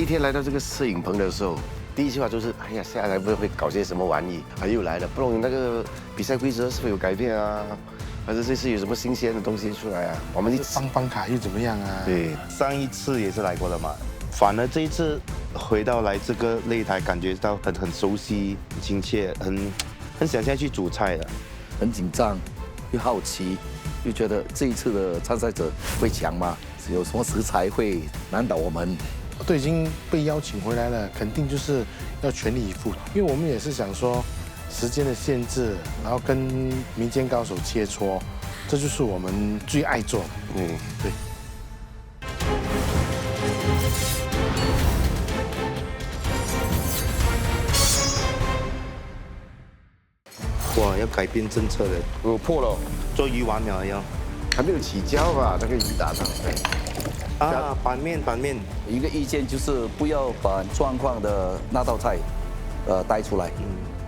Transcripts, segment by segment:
第一天来到这个摄影棚的时候，第一句话就是：哎呀，下来会搞些什么玩意？啊，又来了，不懂那个比赛规则是否有改变啊？还是这次有什么新鲜的东西出来啊？我们帮卡又怎么样啊？对，上一次也是来过了嘛，反而这一次回到来这个擂台，感觉到很熟悉、很亲切，很想下去煮菜的，很紧张，又好奇，又觉得这一次的参赛者会强吗？有什么食材会难倒我们？都已经被邀请回来了，肯定就是要全力以赴，因为我们也是想说时间的限制，然后跟民间高手切磋，这就是我们最爱做的。对。哇，要改变政策了，我破了，做鱼丸了要。还没有起胶吧？那个鱼打上来。啊，板面。一个意见就是不要把状况的那道菜，带出来，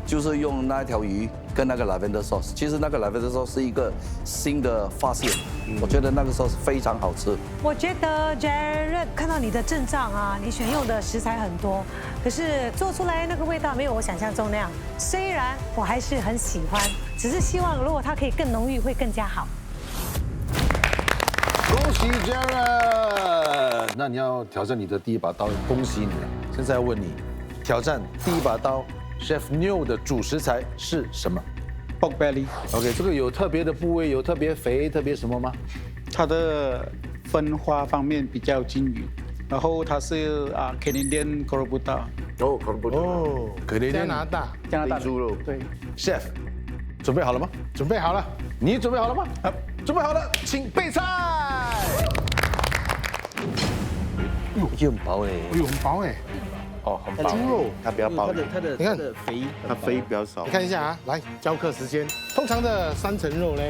就是用那条鱼跟那个 lavender sauce。其实那个 lavender sauce 是一个新的发现，我觉得那个 sauce 非常好吃。我觉得 Jared 看到你的阵仗啊，你选用的食材很多，可是做出来那个味道没有我想象中那样。虽然我还是很喜欢，只是希望如果它可以更浓郁，会更加好。恭喜 Jared！ 那你要挑战你的第一把刀，恭喜你了。现在要问你，挑战第一把刀 Chef Neo 的主食材是什么 pork belly。OK， 这个有特别的部位，有特别肥、特别什么吗？它的分化方面比较均匀，然后它是Canadian Corbuta。哦 Corbuta。哦，加拿大猪肉。对 ，Chef， 准备好了吗？准备好了，你准备好了吗？准备好了，请备菜。又很薄嘞。哎呦，很薄哎。哦，很薄。猪肉，它比较薄，你看它肥比较少。你看一下啊，来教课时间。通常的3层肉呢，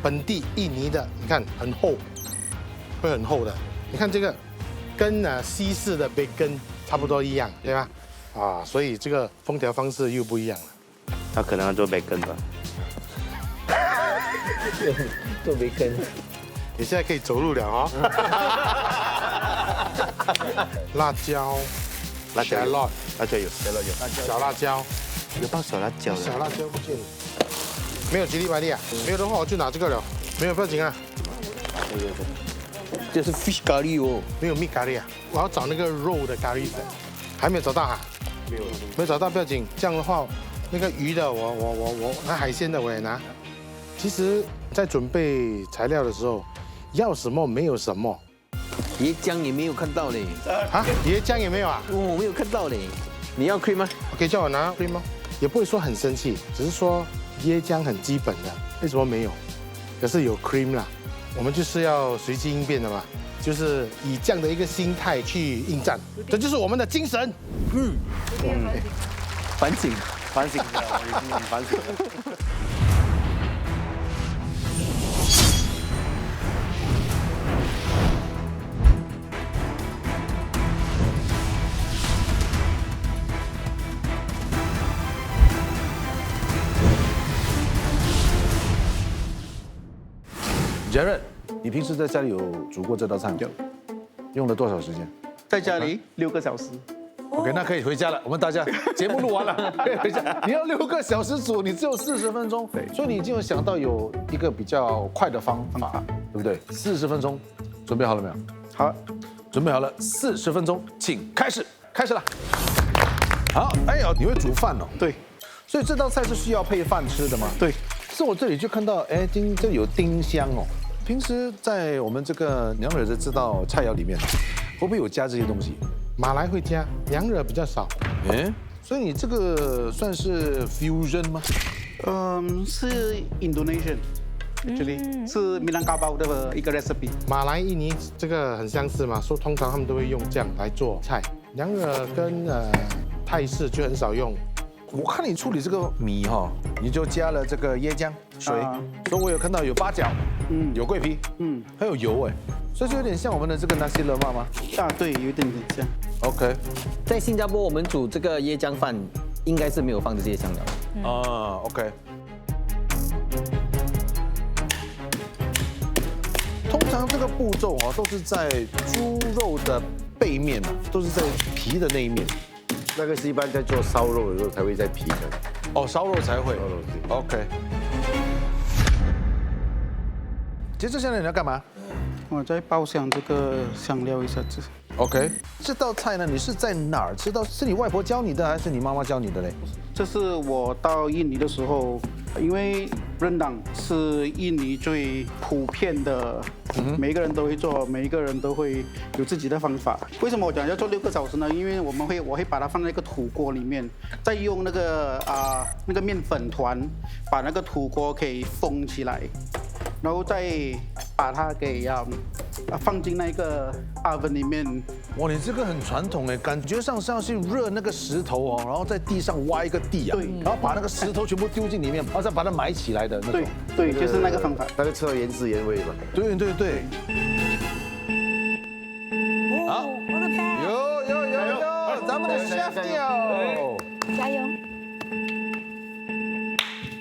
本地印尼的，你看很厚，会很厚的。你看这个，跟西式的培根差不多一样，对吧？啊，所以这个烹调方式又不一样了。它可能要做培根吧。做培根。你现在可以走路了哦。辣椒，辣椒有， shallot 辣椒有，小辣椒，有放小辣椒的。小辣椒不见了，没有吉利白利啊？没有的话我就拿这个了，没有不要紧啊。这是 fish 咖喱哦。没有蜜咖喱啊，我要找那个肉的咖喱粉，还没有找到哈？没有找到不要紧，这样的话，那个鱼的我那海鲜的我也拿。其实，在准备材料的时候，要什么没有什么。椰浆也没有看到嘞。啊，椰浆也没有啊？我没有看到嘞。你要 cream 吗？可以叫我拿 cream 吗？也不会说很生气，只是说椰浆很基本的，为什么没有？可是有 cream 啦，我们就是要随机应变的嘛，就是以这样的一个心态去应战，这就是我们的精神。反省。反省的，我已经很反省了。Jared， 你平时在家里有煮过这道菜吗？有。用了多少时间？在家里6个小时。OK， 那可以回家了。我们大家节目录完了，可以回家。你要6个小时煮，你只有40分钟，对，所以你已经有想到有一个比较快的方法，对不对？40分钟，准备好了没有？好，准备好了，40分钟，请开始，开始了。好，哎呦，你会煮饭哦？对，所以这道菜是需要配饭吃的吗？对，是我这里就看到，哎，这有丁香哦。平时在我们这个娘惹的这道菜肴里面，会不会有加这些东西？马来会加，娘惹比较少。哎，所以你这个算是 fusion 吗？是 Indonesian，actually 是米兰嘎包的一个 recipe。马来、印尼这个很相似嘛，说通常他们都会用这样来做菜。娘惹跟泰式就很少用。我看你处理这个米哈，你就加了这个椰浆水，所以我有看到有八角，有桂皮，还有油哎，所以就有点像我们的这个 nasi lemak 吗？啊，对，有一点点像。OK， 在新加坡我们煮这个椰浆饭，应该是没有放这些香料。啊 ，OK。通常这个步骤哦，都是在猪肉的背面嘛，都是在皮的那一面。那个是一般在做烧肉的时候才会在皮的。哦，烧肉才会。烧肉是 OK。接着下来你要干嘛我在爆香这个香料一下子。 ？OK。这道菜呢，你是在哪儿吃到？是你外婆教你的，还是你妈妈教你的嘞？这是我到印尼的时候，因为rendang是印尼最普遍的，每一个人都会做，每一个人都会有自己的方法。为什么我讲要做6个小时呢？因为我会把它放在一个土锅里面，再用那个面粉团把那个土锅给封起来，然后再把它给放进那个 oven 里面。哇，你这个很传统哎，感觉上是要去热那个石头哦，然后在地上挖一个地啊，对然后把那个石头全部丢进里面，然后再把它埋起来的那种。对，就是那个方法。那个吃到原汁原味嘛。对对对。好，我的天，有，咱们的 chef 鸟，加油！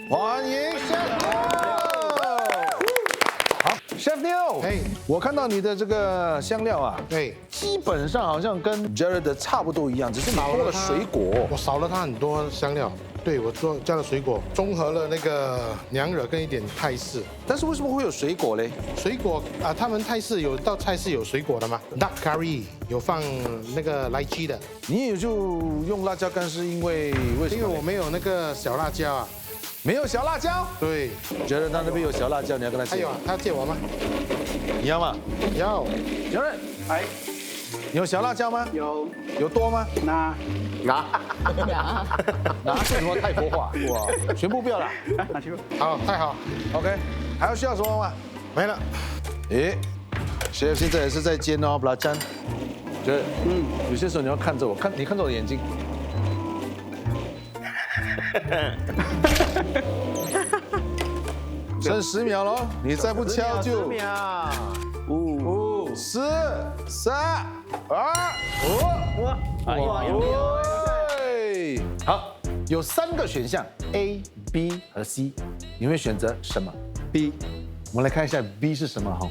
欢迎 chef 鸟。好 ，chef 鸟，哎我看到你的这个香料啊，对，基本上好像跟 Jared 的差不多一样，只是你多了水果。我少了它很多香料。对，我加了水果，综合了那个娘惹跟一点泰式。但是为什么会有水果嘞？水果啊，他们泰式有道菜是有水果的吗 ？Duck curry 有放那个莱鸡的，你也就用辣椒干是因为什么？因为我没有那个小辣椒啊。没有小辣椒。对，觉得他那边有小辣椒，你要跟他借。还有啊，他借我吗？你要吗？要。杰瑞，哎，你有小辣椒吗？有有多吗？拿拿是什么泰国话？哇，全部不要了。拿去。好，太好。 OK，还有需要什么吗？没了。诶 ，chef 现在也是在煎哦，不拉粘。觉得有些时候你要看着我，你看着我的眼睛。剩10秒喽，你再不敲就。10秒。5、4、3、2、1。好，有3个选项 A、B 和 C， 你会选择什么 ？B。我们来看一下 B 是什么哈。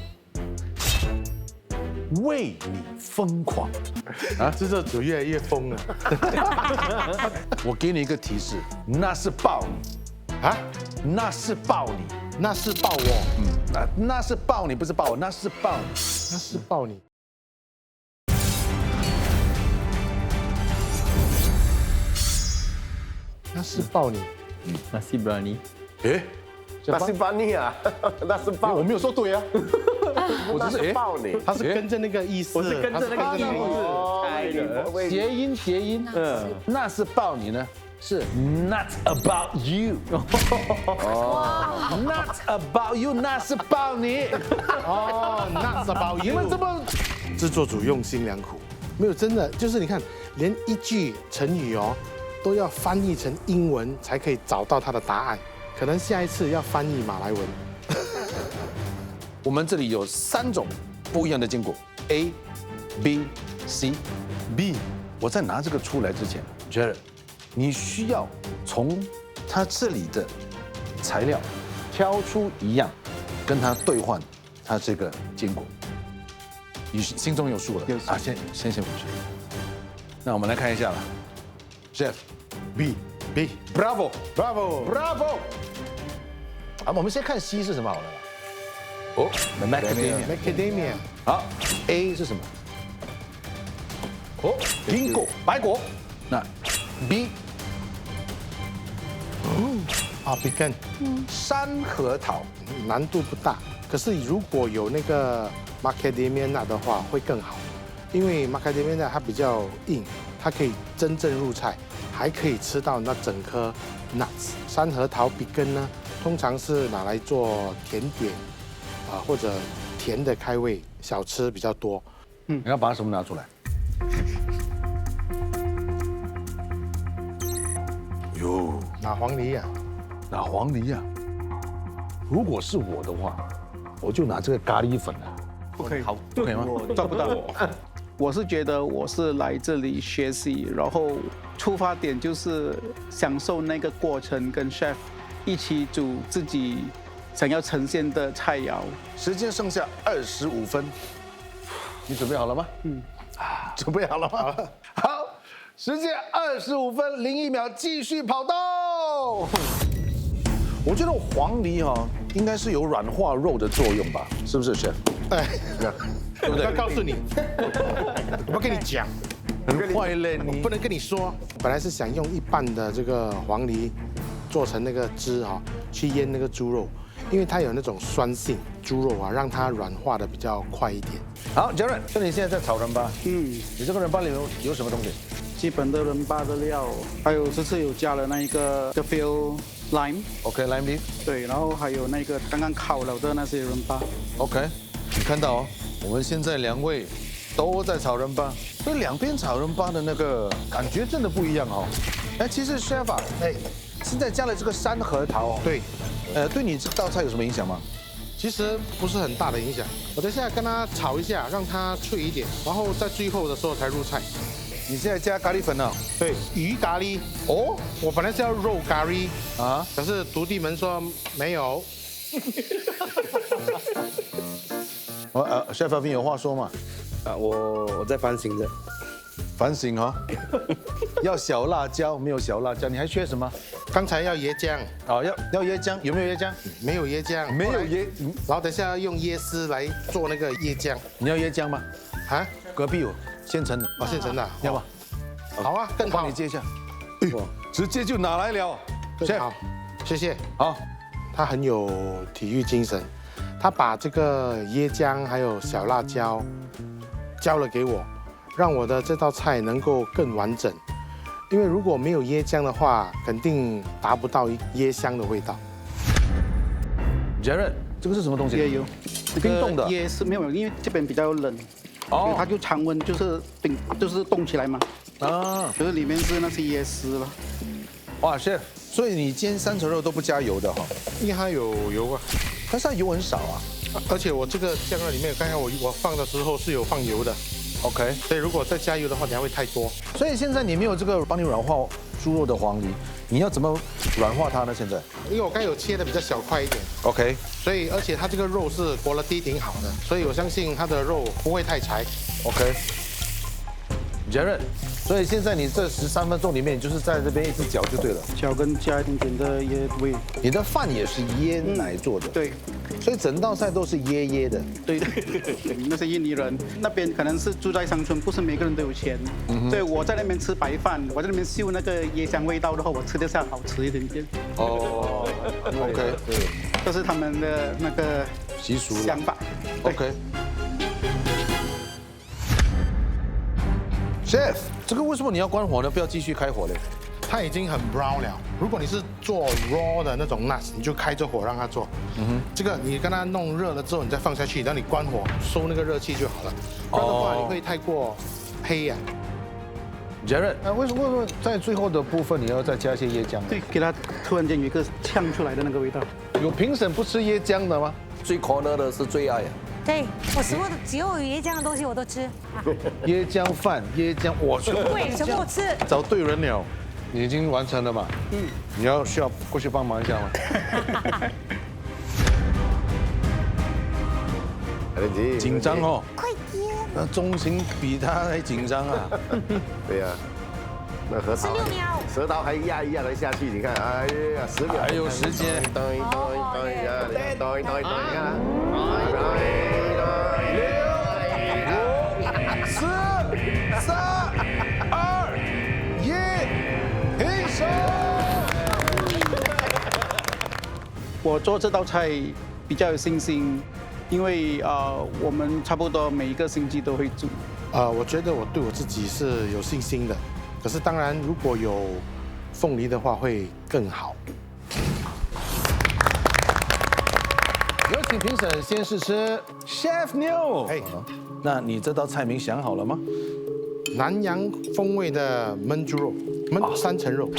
为你疯狂啊，这有越来越疯了。我给你一个提示，那是抱你啊，那是抱你，那是抱我，那是抱你，不是抱我，那是抱你，那是抱你。那是抱你。Nasi berani。诶，那是帮你啊，那是抱。我没有说对啊，我只是抱你。他是跟着那个意思，我是跟着那个意思。谐音，那是抱你呢，是 not about you， not about you， 那是抱你，哦，not about you。你们这么制作组用心良苦，没有真的就是你看，连一句成语哦，都要翻译成英文才可以找到它的答案，可能下一次要翻译马来文。我们这里有3种不一样的坚果 ，A、B、C。B， 我在拿这个出来之前 ，Jared， 你需要从它这里的材料挑出一样，跟它兑换它这个坚果。你心中有数了啊？先回去。那我们来看一下了 ，Chef，B，Bravo。啊，我们先看 C 是什么好了。哦 Macadamia。好 ，A 是什么？哦，苹果，白果。那 B， pecan，山核桃。难度不大，可是如果有那个 Macadamia 的话会更好，因为 Macadamia 它比较硬，它可以真正入菜，还可以吃到那整颗 nuts。山核桃 pecan 呢，通常是拿来做甜点。或者甜的开胃小吃比较多。你要把什么拿出来？哟，拿黄梨呀，拿黄梨呀。如果是我的话，我就拿这个咖喱粉了。不可以，好，不可以吗？抓不到我。我是觉得我是来这里学习，然后出发点就是享受那个过程，跟 chef 一起煮自己想要呈现的菜肴。时间剩下25分，你准备好了吗？啊。准备好了吗？好，时间25分01秒，继续跑动。我觉得黄梨哈应该是有软化肉的作用吧，是不是 ，chef？ 哎，对不对我要告诉你，我要跟你讲，很坏嘞你不。能跟你说。本来是想用一半的这个黄梨做成那个汁哈，去腌那个猪肉，因为它有那种酸性，猪肉啊让它软化的比较快一点。好，Jared，那你现在在炒仁巴，你这个仁巴里面有什么东西？基本的仁巴的料，还有这次有加了那一个 gefilte lime， OK， lime leaf。对，然后还有那个刚刚烤了的那些仁巴。 OK， 你看到哦，我们现在2位都在炒仁巴，所以两边炒仁巴的那个感觉真的不一样哦。哎，其实 chef 啊，现在加了这个山核桃哦，对，对你这道菜有什么影响吗？其实不是很大的影响。我等一下跟它炒一下，让它脆一点，然后在最后的时候才入菜。你现在加咖喱粉了？对，鱼咖喱。哦，我本来是要肉咖喱啊，可是徒弟们说没有。chef Alvin 有话说嘛？我在反省着。反省哦，要小辣椒，没有小辣椒，你还缺什么？刚才要椰浆，哦，要椰浆，有没有椰浆？没有椰浆，没有椰，然后等一下要用椰丝来做那个椰浆。你要椰浆吗？啊？隔壁有现成的，哦，现成的，要吗？好啊，更好。帮你接一下。直接就拿来了。好，谢谢。好，他很有体育精神，他把这个椰浆还有小辣椒交了给我，让我的这道菜能够更完整。因为如果没有椰浆的话，肯定达不到椰香的味道。Jared，这个是什么东西？椰油，冰冻的椰是没有，因为这边比较冷，所以它就常温，就是冻起来嘛。啊，就是里面是那些椰丝了。哇，chef，所以你煎三层肉都不加油的哈？因为它有油啊，但是它油很少啊。而且我这个酱料里面，刚才我放的时候是有放油的。OK， 所以如果再加油的话，你还会太多。所以现在你没有这个帮你软化猪肉的黄梨，你要怎么软化它呢？现在？因为我刚有切的比较小块一点。OK， 所以而且它这个肉是quality挺好的，所以我相信它的肉不会太柴。OK。Jared， 所以现在你这13分钟里面，你就是在这边一直搅就对了。搅跟加一点点的椰味。你的饭也是椰奶做的。对。所以整道菜都是椰椰的。对，那些印尼人那边可能是住在乡村，不是每个人都有钱。所以我在那边吃白饭，我在那边嗅那个椰香味道的话，我吃得下好吃一点点。哦，OK， 对，这是他们的那个习俗想法。OK。Chef， 这个为什么你要关火呢？不要继续开火嘞？它已经很 brown 了。如果你是做 raw 的那种 nuts， 你就开着火让它做。这个你跟它弄热了之后，你再放下去，然后你关火收那个热气就好了。不然的话，你会太过黑呀。Jared， 为什么在最后的部分你要再加一些椰浆？对，给它突然间有一个呛出来的那个味道。有评审不吃椰浆的吗？最 corner 的是最爱啊。对，我所有的只要有椰浆的东西我都吃。椰浆饭、椰浆，我全部对，全部吃。找对人了，你已经完成了嘛？你需要过去帮忙一下吗？紧张哦。快点。那钟情比他还紧张啊。对呀。那核桃16秒，舌头还压一压来下去，你看，哎呀，10秒，还有时间。等一下。5、4、3、2、1，平手。我做这道菜比较有信心，因为我们差不多每一个星期都会煮。我觉得我对我自己是有信心的，可是当然如果有凤梨的话会更好。有请评审先试吃 Chef New。那你这道菜名想好了吗？南洋风味的焖猪肉，焖3层肉。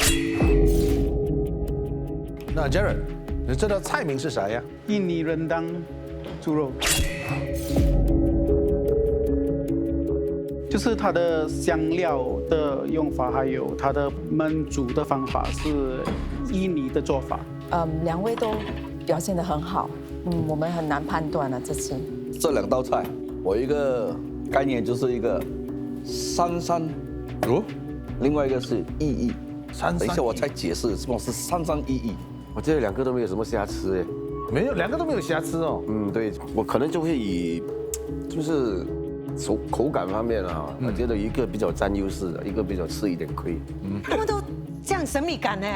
那 Jared， 你这道菜名是啥呀？印尼人当猪肉，就是它的香料的用法，还有它的焖煮的方法是印尼的做法。2位都表现得很好，我们很难判断了这次。这2道菜，我一个概念就是一个三三，哦，另外一个是意义。三等一下我再解释什么是三三意义。我这两个都没有什么瑕疵哎。没有，两个都没有瑕疵哦。嗯，对，我可能就会以就是口感方面啊，我觉得一个比较占优势的，一个比较吃一点亏。他们都这样神秘感呢。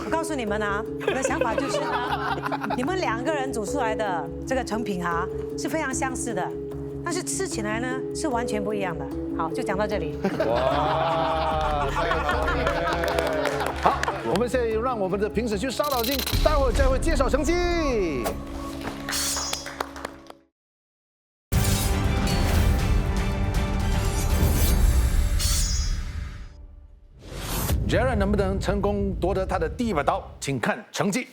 我告诉你们啊，我的想法就是呢，你们2个人煮出来的这个成品啊是非常相似的，但是吃起来呢是完全不一样的。好，就讲到这里。哇！好，我们现在让我们的评审去烧脑筋，待会儿再会介绍成绩。Jared 能不能成功夺得他的第1把刀？请看成绩。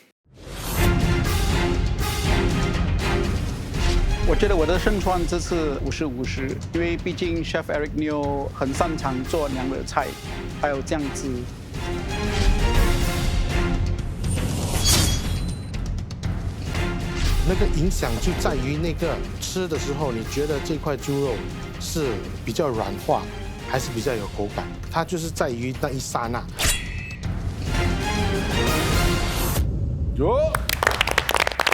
我觉得我的胜算这次50-50，因为毕竟 Chef Eric Neo 很擅长做娘惹菜，还有酱汁。那个影响就在于那个吃的时候，你觉得这块猪肉是比较软化，还是比较有口感？它就是在于那一刹那。哟，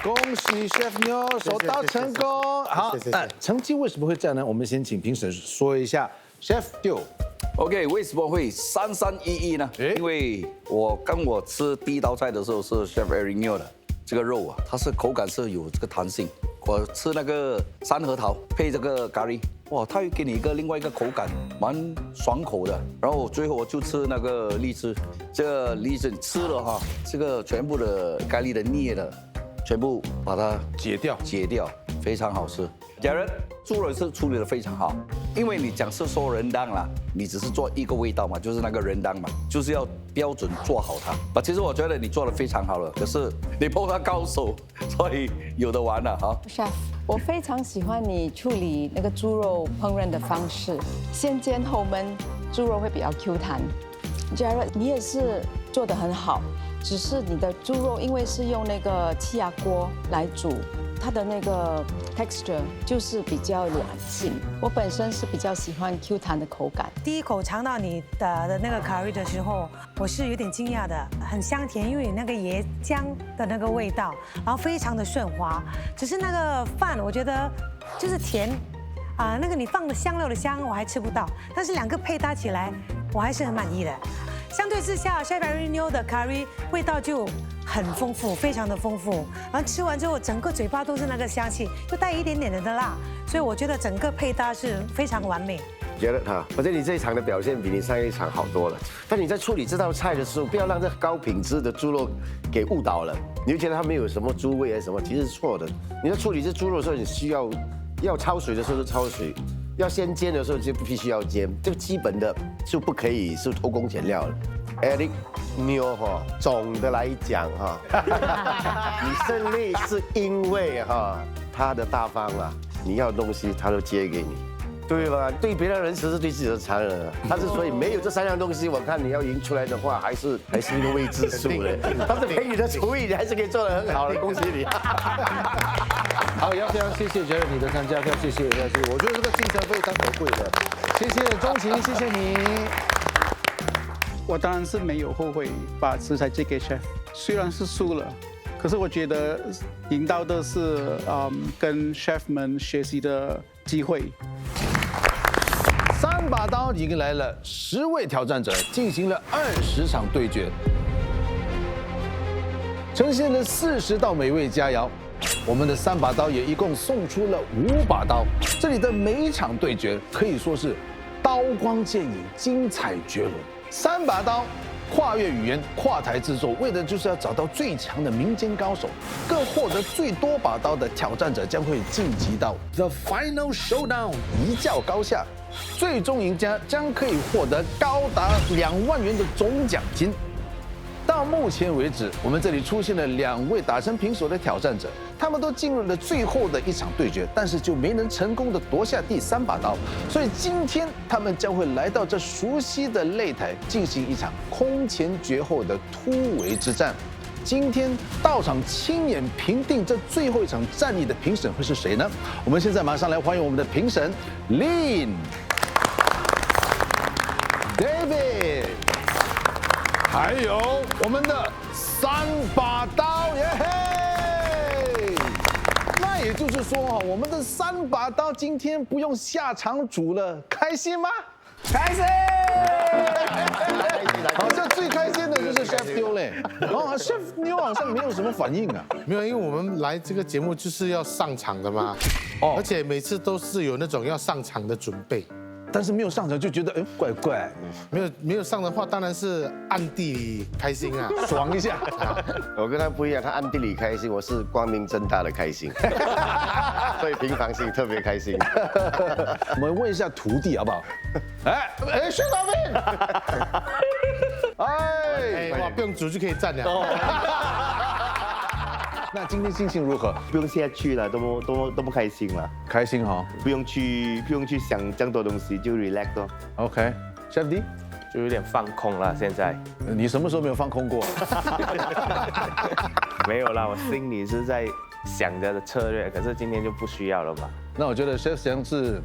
恭喜 Chef Neo 手刀成功。好，成绩为什么会这样呢？我们先请评审说一下。Chef Teo。OK， 为什么会3311呢？因为我吃第一道菜的时候是 Chef Eric Neo 的这个肉啊，它是口感是有这个弹性。我吃那个山核桃配这个咖喱，哇，它会给你另外一个口感，蛮爽口的。然后最后我就吃那个荔枝，这个荔枝吃了哈，这个全部的咖喱的腻的，全部把它解掉，非常好吃。Jared，猪肉是处理得非常好，因为你讲是说人当啦，你只是做一个味道嘛，就是那个人当嘛，就是要标准做好它。其实我觉得你做得非常好了，可是你碰到高手，所以有的玩了哈。Chef， 我非常喜欢你处理那个猪肉烹饪的方式，先煎后焖，猪肉会比较 Q 弹。Jared， 你也是做得很好，只是你的猪肉因为是用那个气压锅来煮。它的那个 texture 就是比较软性，我本身是比较喜欢 Q 弹的口感。第一口尝到你的那个 curry 的时候，我是有点惊讶的，很香甜，因为有那个椰浆的那个味道，然后非常的顺滑。只是那个饭我觉得就是甜，那个你放的香料的香我还吃不到，但是2个配搭起来，我还是很满意的。相对之下 ，Chef Eric Neo 的 curry 味道就很丰富，非常的丰富。然后吃完之后，整个嘴巴都是那个香气，又带一点点的辣，所以我觉得整个配搭是非常完美。觉得我觉得你这一场的表现比你上一场好多了。但你在处理这道菜的时候，不要让这高品质的猪肉给误导了，你会觉得它没有什么猪味还是什么，其实是错的。你在处理这猪肉的时候，你需要焯水的时候就焯水。要先煎的时候就必须要煎，这个基本的就不可以是偷工减料了。Eric Neo 哈，总的来讲哈，你胜利是因为哈他的大方啊，你要的东西他都接给你，对吧？对别人仁慈是对自己的残忍啊。但是所以没有这3样东西，我看你要赢出来的话，还是一个未知数嘞。但是凭你的厨艺，你还是可以做得很好的，恭喜你。好，也要非常谢谢 Jared 你的参加，非常谢谢，我觉得这个精神非常可贵的，谢谢钟情，谢谢你。我当然是没有后悔把食材借给 Chef， 虽然是输了，可是我觉得赢到的是跟 Chef 们学习的机会。3把刀已经来了10位挑战者，进行了20场对决，呈现了40道美味佳肴。我们的3把刀也一共送出了5把刀，这里的每一场对决可以说是刀光剑影，精彩绝伦。3把刀跨越语言、跨台制作，为的就是要找到最强的民间高手。各获得最多把刀的挑战者将会晋级到 The Final Showdown 一较高下，最终赢家将可以获得高达2万元的总奖金。到目前为止，我们这里出现了2位打成平手的挑战者，他们都进入了最后的一场对决，但是就没能成功的夺下第3把刀，所以今天他们将会来到这熟悉的擂台，进行一场空前绝后的突围之战。今天到场亲眼评定这最后一场战役的评审会是谁呢？我们现在马上来欢迎我们的评审 Lin。David，还有我们的3把刀，耶嘿！那也就是说哈，我们的3把刀今天不用下场煮了，开心吗？开心！好像最开心的就是 Chef 妞嘞，哦 ，Chef 妞好像没有什么反应啊。没有，因为我们来这个节目就是要上场的嘛，而且每次都是有那种要上场的准备。但是没有上场就觉得怪怪，没有上的话，当然是暗地里开心啊，爽一下。我跟他不一样，他暗地里开心，我是光明正大的开心，所以平常心特别开心。我们问一下徒弟好不好？哎，薛老兵，哎，哇，不用煮就可以站了。那今天心情如何？不用下去了，都不开心了，开心哈。不用去想这样多东西，就 relax 咯。OK，Chef D，就有点放空了。现在你什么时候没有放空过？没有啦，我心里是在想着的策略，可是今天就不需要了嘛。那我觉得 Chef 翔是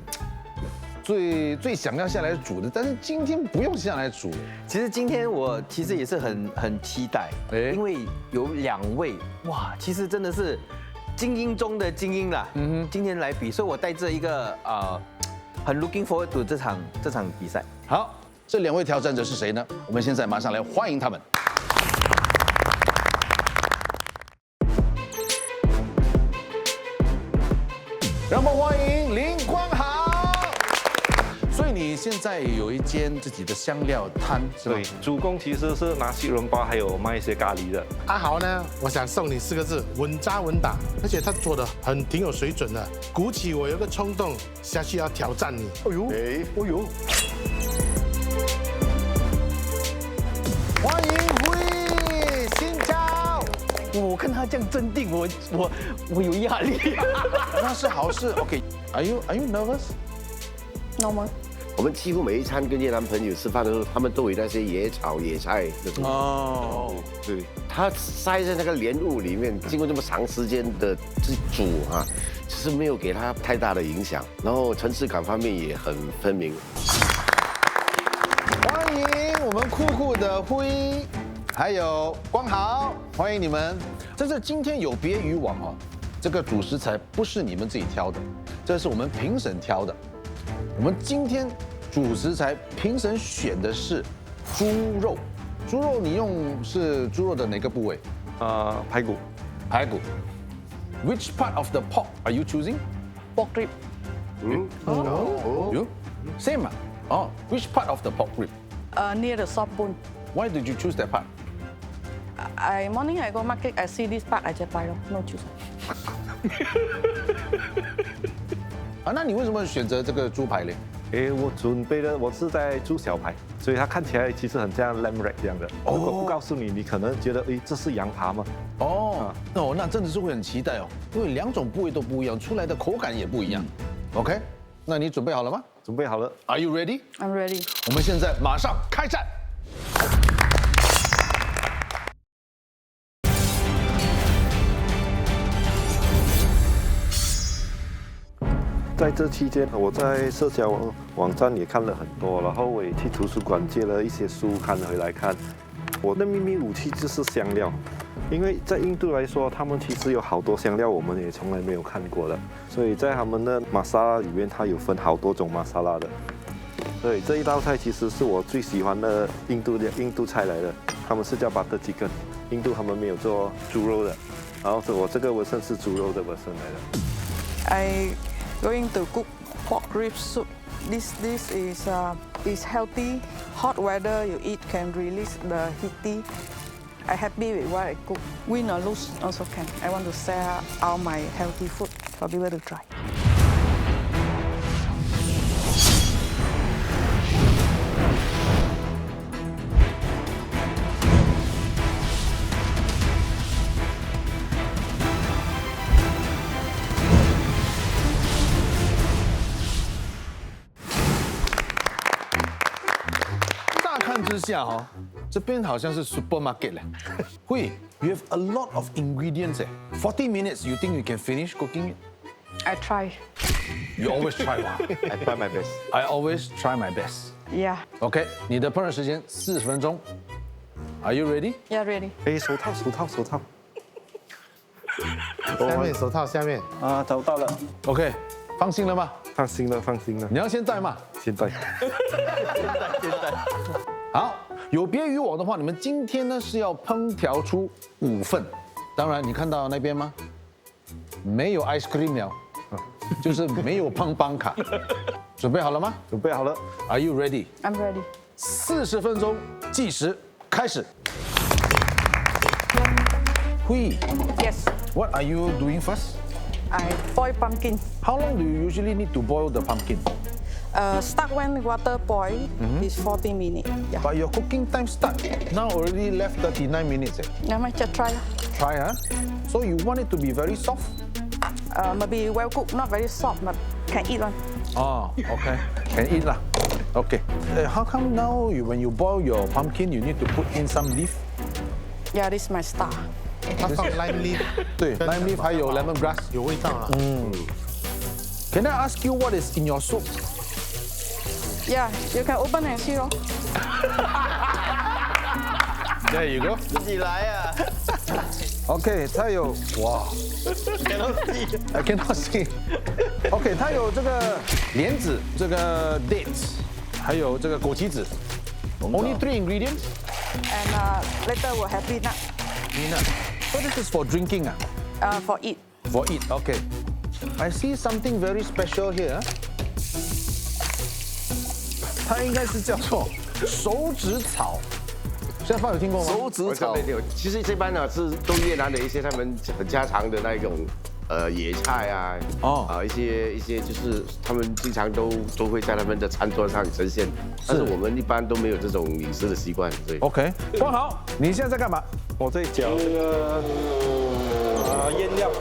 最想要下来煮的，但是今天不用下来煮。其实今天我其实也是很期待，因为有2位哇，其实真的是精英中的精英啦。今天来比，所以我带着一个很 looking forward to 这场比赛。好，这2位挑战者是谁呢？我们现在马上来欢迎他们。让我们欢迎林光豪。所以你现在有一间自己的香料摊是吧？对，主攻其实是拿西润巴，还有卖一些咖喱的。阿豪呢，我想送你4个字：稳扎稳打。而且他做的挺有水准的，鼓起我有个冲动下去要挑战你。哎呦，哎呦，欢迎辉新超。我看他这样镇定，我有压力。那是好事。OK，Are you nervous？ No more。我们几乎每一餐跟越南朋友吃饭的时候，他们都有那些野草、野菜那种。哦，对，它塞在那个莲雾里面，经过这么长时间的煮啊，其实没有给它太大的影响，然后层次感方面也很分明。欢迎我们酷酷的辉，还有光豪，欢迎你们。但是今天有别于往哦，这个主食材不是你们自己挑的，这是我们评审挑的。我们今天主食材评审选的是猪肉，猪肉你用是猪肉的哪个部位？排骨。排骨。Which part of the pork are you choosing? Pork rib. You? Same 啊。哦 ，Which part of the pork rib? Near the soft bone. Why did you choose that part? Morning I go market, I see this part, I just buy no choose. 啊，那你为什么选择这个猪排嘞？我准备的我是在猪小排，所以它看起来其实很像 lamb rack 这样的。如果不告诉你，你可能觉得这是羊扒吗？那真的是会很期待哦，因为2种部位都不一样，出来的口感也不一样。OK， 那你准备好了吗？准备好了。Are you ready? I'm ready. 我们现在马上开战。在这期间，我在社交网站也看了很多，然后我也去图书馆借了一些书看回来看。我的秘密武器就是香料，因为在印度来说，他们其实有好多香料我们也从来没有看过的，所以在他们的玛莎拉里面，它有分好多种玛莎拉的。对，这一道菜其实是我最喜欢的印度菜来的，他们是叫 butter chicken， 印度他们没有做猪肉的，然后我这个version是猪肉的version来的。Going to cook pork rib soup. This is healthy. Hot weather you eat can release the heaty. I happy with what I cook. Win or lose also can. I want to share all my healthy food for people to try. 之下哈，这边好像是 supermarket 嘞。Hui, you have a lot of ingredients 哎。40 minutes, you think you can finish cooking it? I try. You always try 嘛。I try my best. I always try my best. Yeah. OK， 你的烹饪时间40分钟。Are you ready？ Yeah, ready. 哎，手套。下面手套下面。啊，找到了， OK， 放心了吗？放心了。你要先带吗？现在。好，有别于我的话，你们今天呢是要烹调出5份。当然，你看到那边吗？没有 ice cream 了，就是没有胖棒卡。准备好了吗？准备好了。 Are you ready？ I'm ready. 40分钟计时开始。Hui, Yes. what are you doing first? I boil pumpkin. How long do you usually need to boil the pumpkin? Start when water boil is 40 minutes. Yeah. But your cooking time start now already left 39 minutes. Never mind, just try. Try, huh? So you want it to be very soft? Maybe well cooked, not very soft, but can eat one. Oh, okay. Can eat lah. Okay. How come now when you boil your pumpkin, you need to put in some leaf? Yeah, this is my star. 它放 lime leaf，对 ，lime leaf 还有 lemongrass。有味道了。Can I ask you what is in your soup? Yeah, you can open and see. There you go. 自己来啊！ OK， 它有哇 I cannot see. OK， 它有这个莲子，这个 dates， 还有这个枸杞子。Only 3 ingredients. And later we'll have peanut Peanut. So this is for drinking for eat. For eat. Okay. I see something very special here. 它应该是叫做手指草。现在饭有听过吗？手指草。其实这般呢是都越南的一些他们很家常的那一种野菜啊，一些就是他们经常都会在他们的餐桌上呈现，但是我们一般都没有这种饮食的习惯。对 ，OK， 关豪，你现在在干嘛？我在搅这个腌料。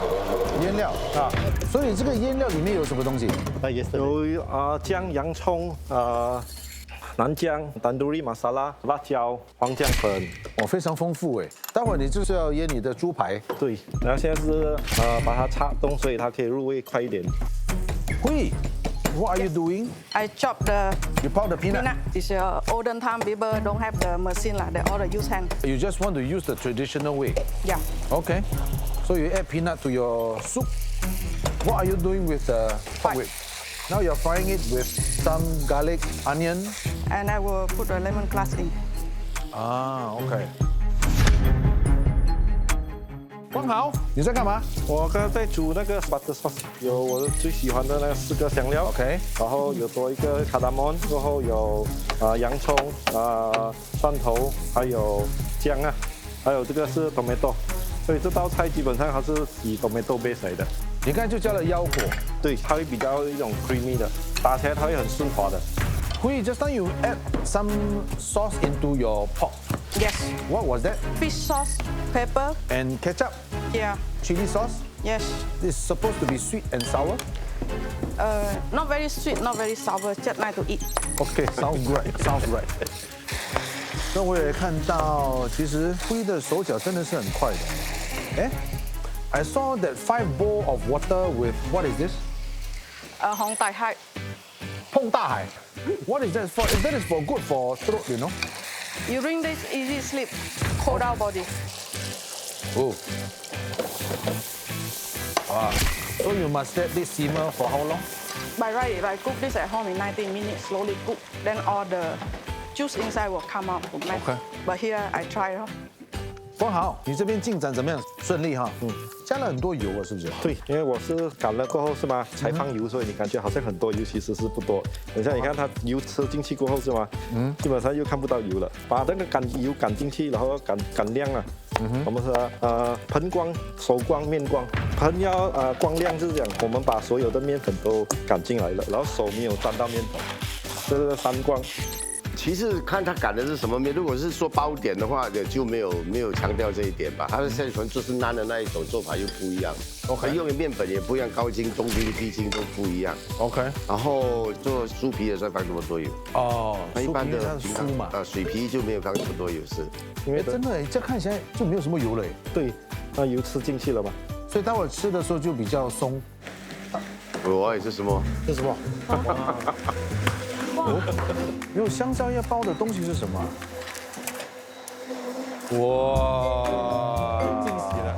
腌料啊，所以这个腌料里面有什么东西？有姜、洋葱南姜、Tandoori masala、辣椒、黄姜粉，非常丰富哎。待会儿你就是要腌你的猪排。对，然后现在是把它插动，所以它可以入味快一点。Hui, what are you doing? I chop the You pop the peanut. It's olden time people don't have the machine like they all use hand. You just want to use the traditional way. Yeah. Okay. So you add peanut to your soup. What are you doing with the pork rib? Now you're frying it with some garlic, onion. And I will put the lemongrass in. OK. 关豪，你在干嘛？我刚刚在煮那个 butter sauce， 有我最喜欢的那4个香料 ，OK， 然后有多一个卡达蒙，然后有洋葱、蒜头，还有姜啊，还有这个是 tomato， 所以这道菜基本上它是以 tomato base 来的。你刚才就加了腰果，对，它会比较一种 creamy 的，打起来它会很顺滑的。Hui, just now you add some sauce into your pork. Yes. What was that? Fish sauce, pepper. And ketchup. Yeah. Chili sauce. Yes. It's supposed to be sweet and sour. Not very sweet, not very sour, just nice to eat. Okay, sounds great, sounds great. 那我也看到，其实Hui的手脚真的是很快的。I saw that 5 bowl of water with what is this? 红大海。碰大海。What is that for? That is for good for throat, you know. You drink this easy sleep, cool down body. Oh. So you must let this simmer for how long? By right, if I cook this at home in 19 minutes, slowly cook, then all the juice inside will come out. Okay. But here I try. 关豪，你这边进展怎么样？顺利哈。加了很多油啊，是不是？对，因为我是赶了过后是吗？才放油，所以你感觉好像很多油，其实是不多。等下你看它油吃进去过后是吗？基本上又看不到油了。把那个油赶进去，然后赶亮了。我们是盆光、手光、面光。盆要光亮就是讲，我们把所有的面粉都赶进来了，然后手没有沾到面粉，这是3光。其实看他擀的是什么面，如果是说包点的话，就没有强调这一点吧。它的现在就是南的那一种做法又不一样，用的面粉也不一样，高筋、中筋、低筋都不一样。OK。然后做酥皮的时候放这么多油。哦。那一般的酥嘛，水皮就没有放这么多油是。因为真的，这看起来就没有什么油了。对，那油吃进去了嘛，所以待会吃的时候就比较松。我也是什么？这什么？有香蕉叶包的东西是什么？哇！惊喜了！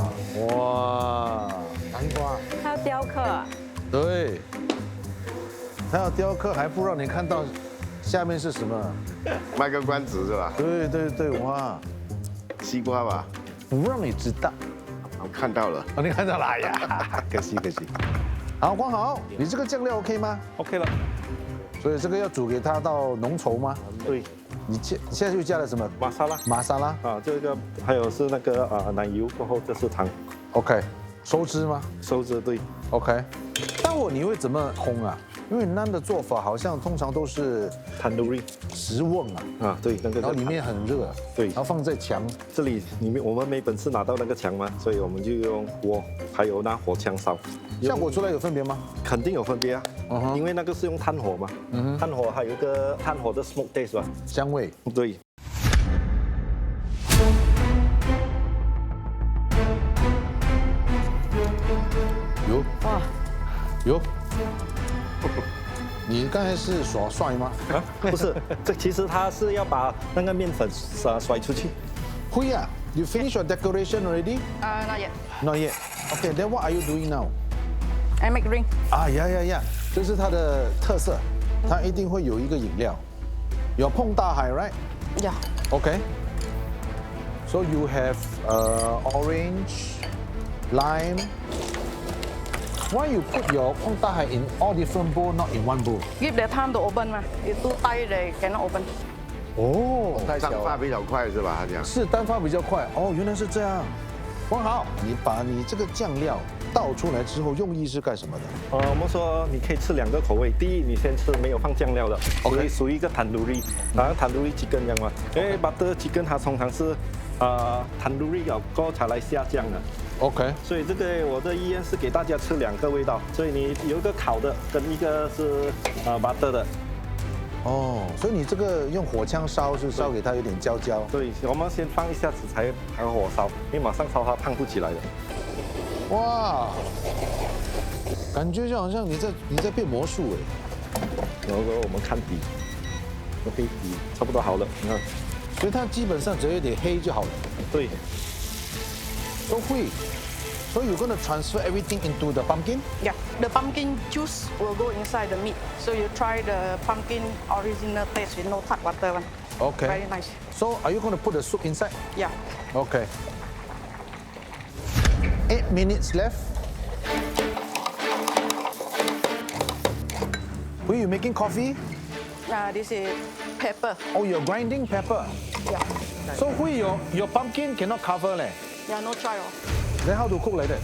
哇！南瓜，它要雕刻啊。对，他要雕刻还不让你看到下面是什么？卖个关子是吧？对对对，哇！西瓜吧，不让你知道。我看到了。哦，你看到了哎呀，可惜可惜。好，光豪，你这个酱料 OK 吗 OK 了。所以这个要煮给它到浓稠吗？对，你现在又加了什么？玛莎拉。玛莎拉啊，这个还有是那个奶油，过后这是糖。 OK， 收汁吗？收汁对。OK， 待会你会怎么烘啊？因为naan的做法好像通常都是 tandoori 石瓮啊。啊，对，那个。然后里面很热。对。然后放在墙这里我们没本事拿到那个墙嘛，所以我们就用锅，还有拿火枪烧。效果出来有分别吗？肯定有分别啊，因为那个是用炭火嘛，炭火还有一个炭火的 smoke taste 吧，香味。对。有哇，有。你刚才是耍帅吗？啊，不是，这其实它是要把那个面粉甩出去。会啊 ，You finish your decoration already? Not yet. Not yet. Okay, then what are you doing now? I make drink. 啊呀呀呀，这是它的特色，它一定会有一个饮料，有碰大海 ，right? Yeah. Okay. So you have orange, lime. Why you put your 碰大海 in all different bowl, not in one bowl? Give the time to open 嘛，If too tight they cannot open. 哦，蒸发比较快是吧？他讲是单发比较快。哦，原来是这样。光豪，你把你这个酱料倒出来之后，用意是干什么的？我们说你可以吃2个口味，第一你先吃没有放酱料的，属于一个 tandoori， 然后 tandoori chicken 这样嘛，因为 butter chicken 它通常是tandoori 了过后才来下酱的。OK， 所以这个我的意愿是给大家吃2个味道，所以你有一个烤的，跟一个是butter 的。哦，所以你这个用火枪烧是烧给它有点焦焦。对，我们先放一下子才火烧，因为马上烧它烫不起来的。哇，感觉就好像你在变魔术哎。然后我们看底，OK， 底差不多好了，你看。所以它基本上只要有点黑就好了。对。都会。So you're going to transfer everything into the pumpkin? Yeah, the pumpkin juice will go inside the meat. So you try the pumpkin original taste with no tart butter one. Okay. Very nice. So are you going to put the soup inside? Yeah. Okay. 8 minutes left. Were you making coffee? This is pepper. Oh, you're grinding pepper. Yeah. So Hui, your pumpkin cannot cover leh. Yeah, no try. Then how to cook like that?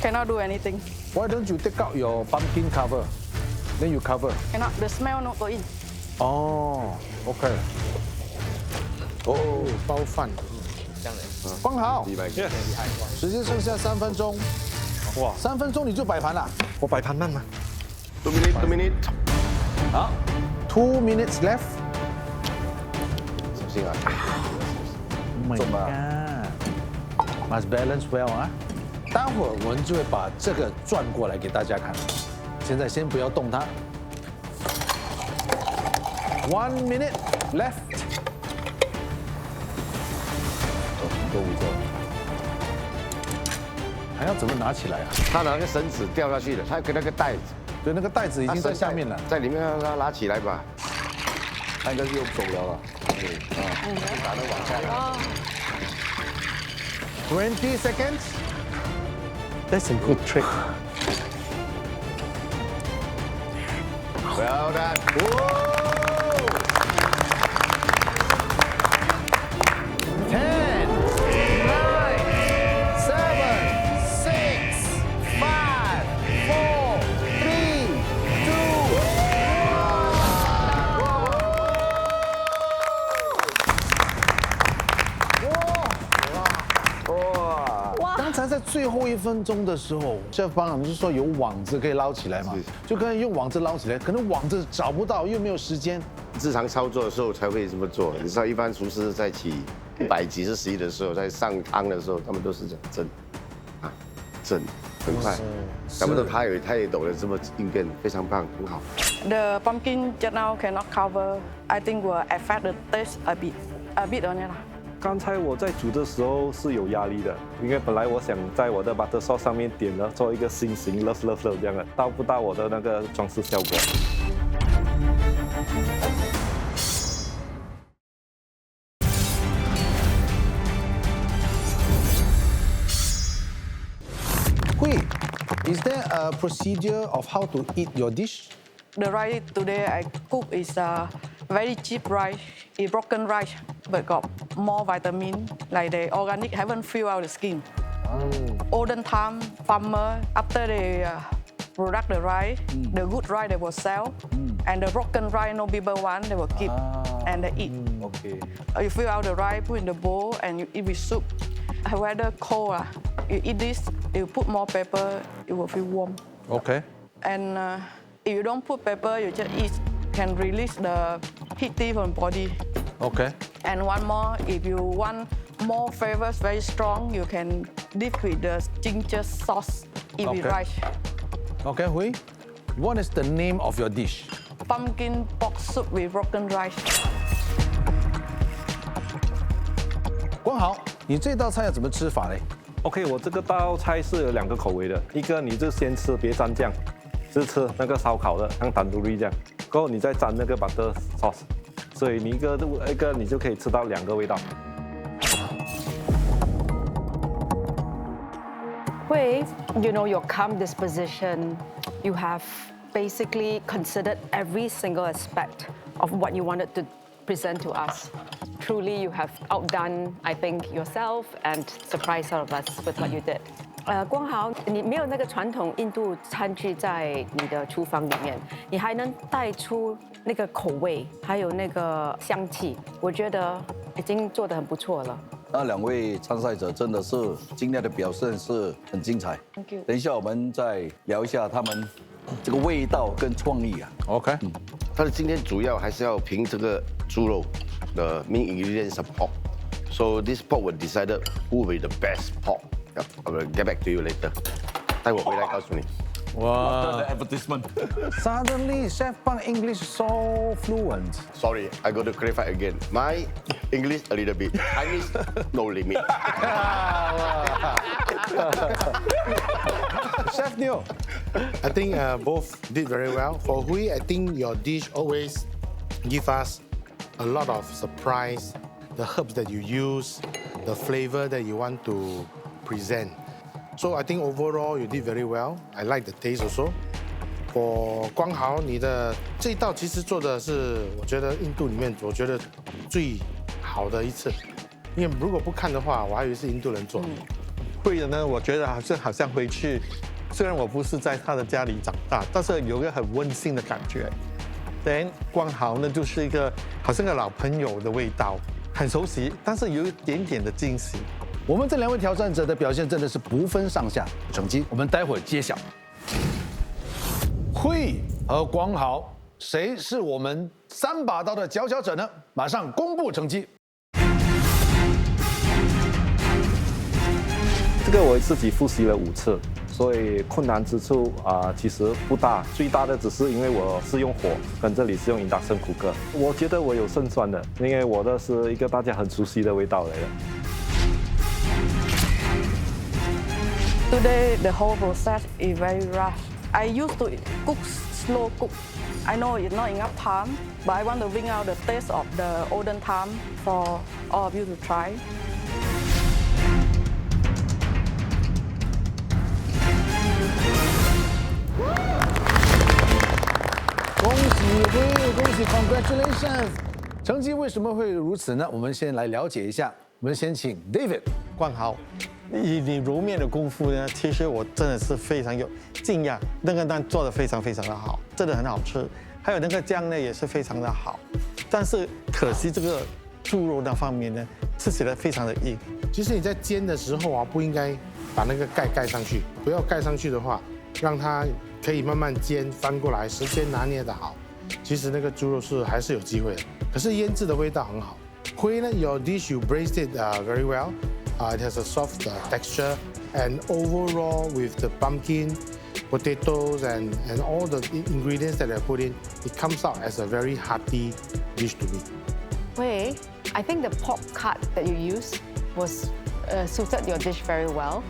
Cannot do anything. Why don't you take out your pumpkin cover? Then you cover. Cannot. The smell not go in. Oh, okay. 哦，包饭。放好，时间剩下3分钟。哇，3分钟你就摆盘了？我摆盘慢吗 ？2 minute。好，2 minutes left。小心啊！ Oh my god. Must balance well 啊！待会儿我们就会把这个转过来给大家看。现在先不要动它。1 minute left。多5个。还要怎么拿起来啊？他拿那个绳子掉下去了，他有个那个带子，对，那个带子已经在下面了，在里面让它拉起来吧。他应该是用手摇了。对啊，打得往下。20 seconds. That's a good trick. Well done. Whoa! 10, 9, 7, 6, 5, 4, 3, 2, 1。刚才在最后1分钟的时候，Chef Bang不是说有网子可以捞起来吗？就可以用网子捞起来，可能网子找不到，又没有时间。日常操作的时候才会这么做。你知道，一般厨师在起100几、110的时候，在上汤的时候，他们都是这样蒸，啊，蒸。很快，想不到他也懂得这么应变，非常棒，很好。 The pumpkin just now cannot cover. I think will affect the taste a bit only 啦。 刚才我在煮的时候是有压力的，因为本来我想在我的 butter sauce 上面点了做一个心形 love love love 这样的，达不到我的那个装饰效果。Hui, is there a procedure of how to eat your dish? The rice today I cook is very cheap rice. It's broken rice, but got more vitamin. Like the organic haven't feel out the skin. Olden time farmer after they product the rice, the good rice they will sell, and the broken rice no people want they will keep and they eat. Okay. You fill out the rice, put in the bowl, and you eat with soup. Weather cold, you eat this, you put more pepper, it will feel warm. Okay. And if you don't put pepper, you just eat, can release the heat from body. Okay. And one more, if you want more flavors very strong, you can dip with the ginger sauce, eat with Okay. rice. Okay, Hui, what is the name of your dish? Pumpkin pork soup with broken rice. 光豪，你这道菜要怎么吃法嘞？ OK， 我这个道菜是有2个口味的，一个你就先吃别蘸酱，是吃那个烧烤的，像丹都利这样，过后你再蘸那个 butter sauce， 所以你一个你就可以吃到2个味道。 Hui, you know, your calm disposition, you have basically considered every single aspect of what you wanted to present to us. Truly, you have outdone, I think, yourself and surprised all of us with what you did. 光豪，你没有那个传统印度餐具在你的厨房里面，你还能带出那个口味，还有那个香气，我觉得已经做得很不错了。 那2位参赛者真的是今天的表现是很精彩。 Thank you. 等一下我们再聊一下他们这个味道跟创意啊。 OK，但是今天主要还是要凭这个猪肉的 main ingredients of pork. So this pork will decide who will be the best pork. Yeah, I will get back to you later. 待会回来告诉你。哇 advertisement. Suddenly, Chef Pang English so fluent. Sorry, I got to clarify again. My English a little bit, Chinese no limit. Chef Neo, I think both did very well. For Hui, I think your dish always give us a lot of surprise. The herbs that you use, the flavor that you want to present. So I think overall you did very well. I like the taste also. For 光豪，你的这一道其实做的是，我觉得印度里面我觉得最好的一次。因为如果不看的话，我还以为是印度人做的。会的呢，我觉得好像回去，虽然我不是在他的家里长大，但是有一个很温馨的感觉。Then 光豪呢，就是一个好像个老朋友的味道，很熟悉，但是有一点点的惊喜。我们这2位挑战者的表现真的是不分上下，成绩我们待会儿揭晓。Hui和光豪，谁是我们3把刀的佼佼者呢？马上公布成绩。这个我自己复习了5次，所以困难之处其实不大，最大的只是因为我是用火，跟这里是用induction cooker。我觉得我有胜算的，因为我的是一个大家很熟悉的味道来的。 Today the whole process is very rough. I used to cook slow cook. I know it's not enough time, but I want to bring out the taste of the olden time for all of you to try. 恭喜Hui，恭喜 ，Congratulations！ 成绩为什么会如此呢？我们先来了解一下。我们先请 David。冠豪，以你揉面的功夫呢，其实我真的是非常有惊讶，那个蛋做的非常非常的好，真的很好吃。还有那个酱呢也是非常的好，但是可惜这个猪肉那方面呢，吃起来非常的硬。其实你在煎的时候不应该把那个盖上去，不要盖上去的话，让它可以慢慢煎，翻过来，时间拿捏的好，其实那个猪肉是还是有机会的。可是腌制的味道很好。Hui 呢 ，Your dish you braised it very well. It has a soft texture. and overall with the pumpkin, potatoes, and all the ingredients that I put in, it comes out as a very hearty dish to me. Wait, I think the pork cut that you used was suited your dish very well.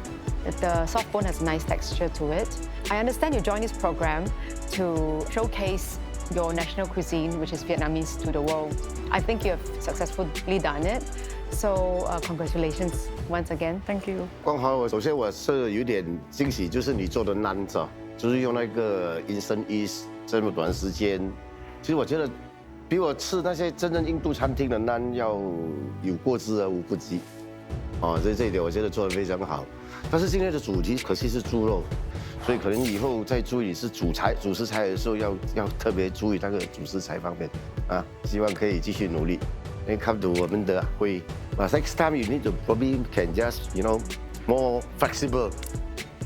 The soft bone has a nice texture to it. I understand you joined this program to showcase your national cuisine, which is Vietnamese, to the world. I think you have successfully done it. So congratulations once again. Thank you. 光豪，首先我是有点惊喜，就是你做的 naan 就是用那个 instant yeast 这么短时间，其实我觉得比我吃那些真正印度餐厅的 naan 要有过之而无不及。这一点我觉得做得非常好。但是今天的主题可惜是猪肉，所以可能以后在注意是主食材的时候要特别注意那个主食材方面啊，希望可以继续努力。When it comes to 我们的会，next time you need to probably can just more flexible.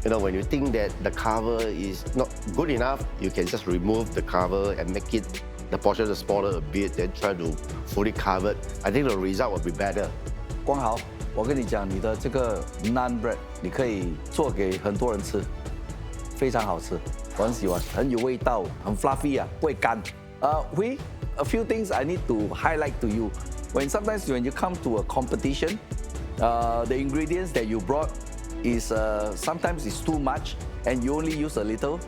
When you think that the cover is not good enough, you can just remove the cover and make it the portion is smaller a bit, then try to fully cover. I think the result will be better. 光豪，我跟你讲，你的这个 naan bread 你可以做给很多人吃，非常好吃，我很喜欢，很有味道，很 fluffy 啊，不会干。A few things I need to highlight to you. Sometimes when you come to a competition, the ingredients that you brought is sometimes it's too much, and you only use a little.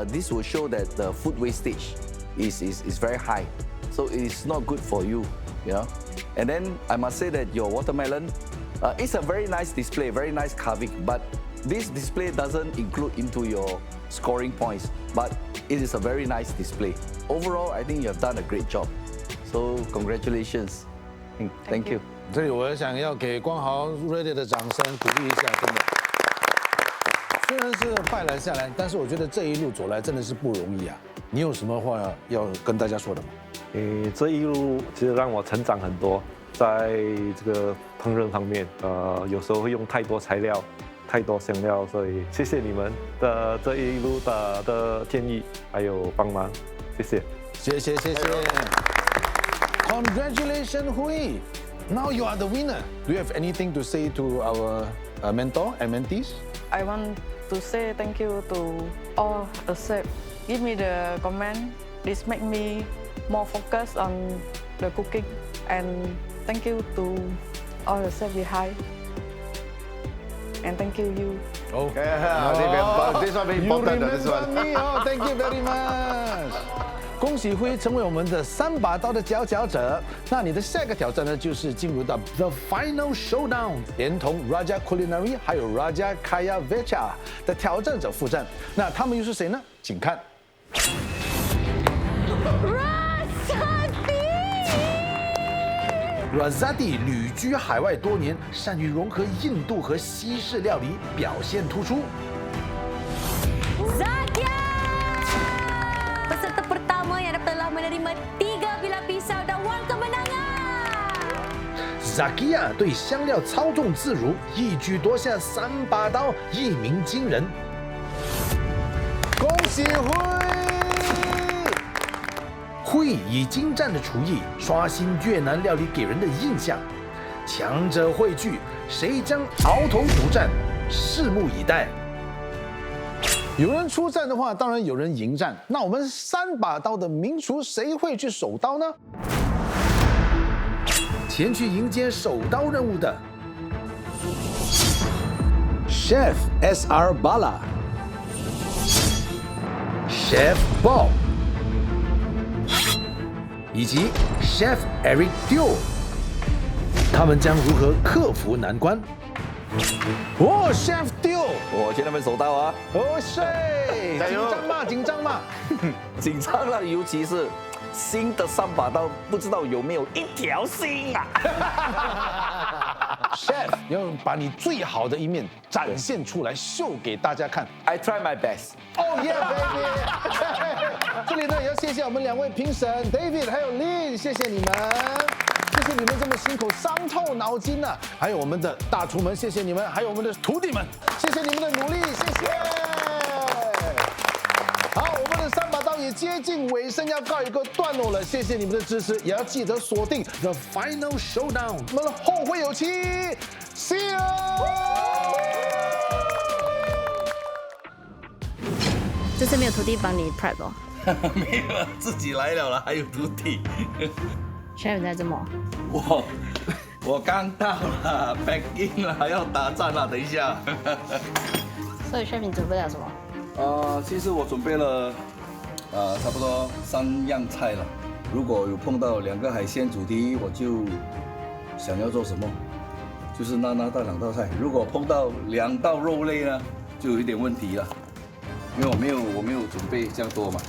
This will show that the food wastage is very high, so it's not good for you. And then I must say that your watermelon, it's a very nice display, very nice carving, but this display doesn't include into your scoring points, but it is a very nice display. Overall, I think you have done a great job. So congratulations. Thank you. 这里我想要给光豪热烈的掌声鼓励一下，真的。虽然是败了下来，但是我觉得这一路走来真的是不容易啊。你有什么话要跟大家说的吗？这一路其实让我成长很多，在这个烹饪方面，有时候会用太多材料、太多香料，所以谢谢你们的这一路的建议还有帮忙，谢谢。谢谢。Congratulations, Hui. Now you are the winner. Do you have anything to say to our mentor and mentees? I want to say thank you to all the chefs. Give me the comment. This make me more focused on the cooking. And thank you to all the chefs behind. And thank you. Okay. This one very important. This one. Me. Oh, thank you very much. 恭喜辉成为我们的3把刀的佼佼者。那你的下一个挑战呢，就是进入到 The Final Showdown， 连同 Raja Culinary 还有 Raja Kaya Vecha 的挑战者赴战。那他们又是谁呢？请看。Razati 旅居海外多年，善于融合印度和西式料理，表现突出。Peserta pertama yang telah menerima 3 bilah pisau dan wang kemenangan. Zakia 对香料操纵自如，一举夺下3把刀，一鸣惊人。恭喜辉以精湛的厨艺刷新越南料理给人的印象，强者汇聚，谁将鳌头独占？拭目以待。有人出战的话，当然有人迎战。那我们3把刀的名厨谁会去守刀呢？前去迎接守刀任务的 Chef SR Bala、Chef Bob 以及 Chef Eric Teo， 他们将如何克服难关？Chef Teo， 我去那边守刀啊！紧张吗？紧张了，尤其是新的3把刀，不知道有没有一条心啊！Chef， 要把你最好的一面展现出来，秀给大家看。I try my best. Oh yeah, baby！ 这里呢也要谢谢我们2位评审 David 还有 Lin， 谢谢你们。谢谢你们这么辛苦，伤透脑筋啊！还有我们的大厨们，谢谢你们；还有我们的徒弟们，谢谢你们的努力，谢谢。好，我们的3把刀也接近尾声，要告一个段落了。谢谢你们的支持，也要记得锁定 The Final Showdown， 我们后会有期 ，See you。这次没有徒弟帮你 prep 哦。没有，自己来了，还有徒弟。Chef 你在做么？我刚到了 ，back in 了，还要打战了，等一下。所以 Chef 你准备了什么？其实我准备了，差不多3样菜了。如果有碰到2个海鲜主题，我就想要做什么，就是那到2道菜。如果碰到2道肉类呢，就有一点问题了，因为我没有准备这样多嘛。